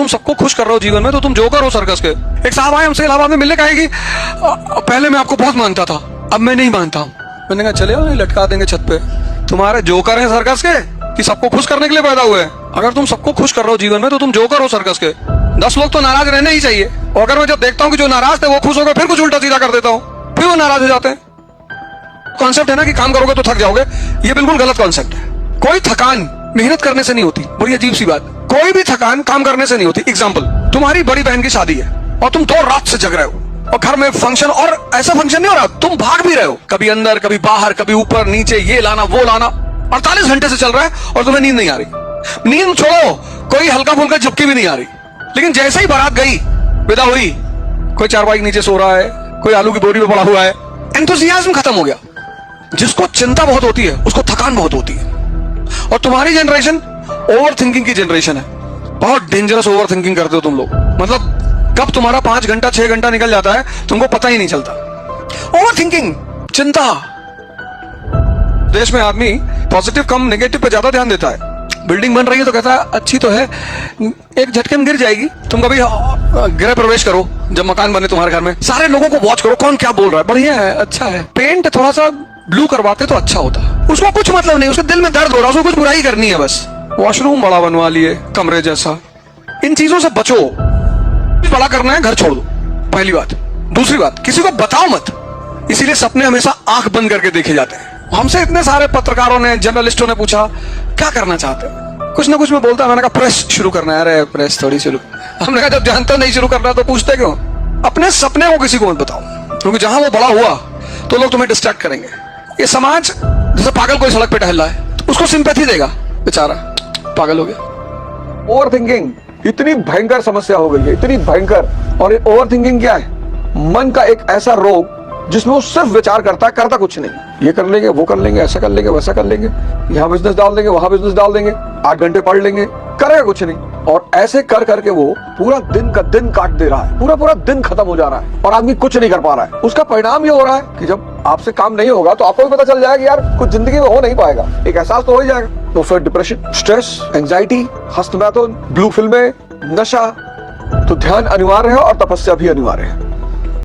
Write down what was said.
तुम सबको खुश कर रहे हो जीवन में तो तुम जोकर हो सर्कस के। एक साहब आए हमसे इलाहाबाद में मिलने, कहे कि पहले मैं आपको बहुत मानता था, अब मैं नहीं मानता हूँ। मैंने कहा चले आओ लटका देंगे छत पे। तुम्हारे जोकर हैं सर्कस के कि सबको खुश करने के लिए पैदा हुए हैं? अगर तुम सबको खुश कर रहे हो जीवन में तो तुम जोकर हो सर्कस के। 10 लोग तो नाराज रहने ही चाहिए, और अगर मैं जब देखता हूँ कि जो नाराज थे वो खुश हो गए, फिर कुछ उल्टा सीधा कर देता हूँ, फिर वो नाराज हो जाते हैं। कॉन्सेप्ट है ना कि काम करोगे तो थक जाओगे, ये बिल्कुल गलत कॉन्सेप्ट है। कोई थकान मेहनत करने से नहीं होती, बड़ी अजीब सी बात। कोई भी थकान काम करने से नहीं होती। एग्जाम्पल, तुम्हारी बड़ी बहन की शादी है और तुम 2 रात से जग रहे हो और घर में फंक्शन, और ऐसा फंक्शन नहीं हो रहा, तुम भाग भी रहे हो, कभी अंदर कभी बाहर, कभी ऊपर नीचे, ये लाना वो लाना, 48 घंटे से चल रहा है और तुम्हें नींद नहीं आ रही। नींद छोड़ो, कोई हल्का फुल्का झपकी भी नहीं आ रही। लेकिन जैसे ही बारात गई, विदा हुई, कोई चारपाई के नीचे सो रहा है, कोई आलू की बोरी में पड़ा हुआ है, एंथुसियाज्म खत्म हो गया। जिसको चिंता बहुत होती है उसको थकान बहुत होती है। और तुम्हारी जनरेशन ओवर थिंकिंग की जनरेशन है। बहुत डेंजरस ओवर थिंकिंग करते हो तुम लोग। मतलब कब तुम्हारा 5 घंटा 6 घंटा निकल जाता है तुमको पता ही नहीं चलता। ओवर थिंकिंग, चिंता। देश में आदमी पॉजिटिव कम नेगेटिव पे ज्यादा ध्यान देता है। बिल्डिंग बन रही है तो कहता है अच्छी तो है, एक झटके में गिर जाएगी। तुम कभी गृह प्रवेश करो, जब मकान बने तुम्हारे घर में, सारे लोगों को वॉच करो कौन क्या बोल रहा है, बढ़िया है, अच्छा है। पेंट थोड़ा सा ब्लू करवाते तो अच्छा होता। उसको कुछ मतलब नहीं, उसके दिल में दर्द हो रहा है, उसको कुछ बुराई करनी है बस। वॉशरूम बड़ा बनवा लिए, कमरे जैसा। इन चीजों से बचो। बड़ा करना है घर छोड़ दो, पहली बात। दूसरी बात, किसी को बताओ मत। इसीलिए सपने हमेशा आंख बंद करके देखे जाते हैं। हमसे इतने सारे पत्रकारों ने, जर्नलिस्टों ने पूछा क्या करना चाहते हैं, कुछ ना कुछ मैं बोलता। मैंने कहा प्रेस शुरू करना है। अरे प्रेस थोड़ी शुरू, हमने कहा जब जानते हो नहीं शुरू करना तो पूछते क्यों। अपने सपने को किसी को मत बताओ, क्योंकि जहां वो बड़ा हुआ तो लोग तुम्हें डिस्ट्रैक्ट करेंगे। ये समाज, जैसे पागल कोई सड़क पे टहल रहा है तो उसको सिंपैथी देगा, बेचारा पागल हो गया। ओवर थिंकिंग इतनी भयंकर समस्या हो गई है, इतनी भयंकर। और ओवर थिंकिंग क्या है? मन का एक ऐसा रोग जिसमें वो सिर्फ विचार करता है, करता कुछ नहीं। ये कर लेंगे, वो कर लेंगे, ऐसा कर लेंगे, वैसा कर लेंगे, यहाँ बिजनेस डाल देंगे, वहां बिजनेस डाल देंगे, 8 घंटे पढ़ लेंगे, करेगा कुछ नहीं। और ऐसे कर करके वो पूरा दिन का दिन काट दे रहा है, पूरा दिन खत्म हो जा रहा है और आदमी कुछ नहीं कर पा रहा है। उसका परिणाम ये हो रहा है कि जब आपसे काम नहीं होगा तो आपको भी पता चल जाएगा कि यार कुछ जिंदगी में हो नहीं पाएगा, एक एहसास तो हो ही जाएगा। तो फिर डिप्रेशन, स्ट्रेस, एंजाइटी, हस्तमैथुन, ब्लू फिल्में, नशा। तो ध्यान अनिवार्य है और तपस्या भी अनिवार्य है।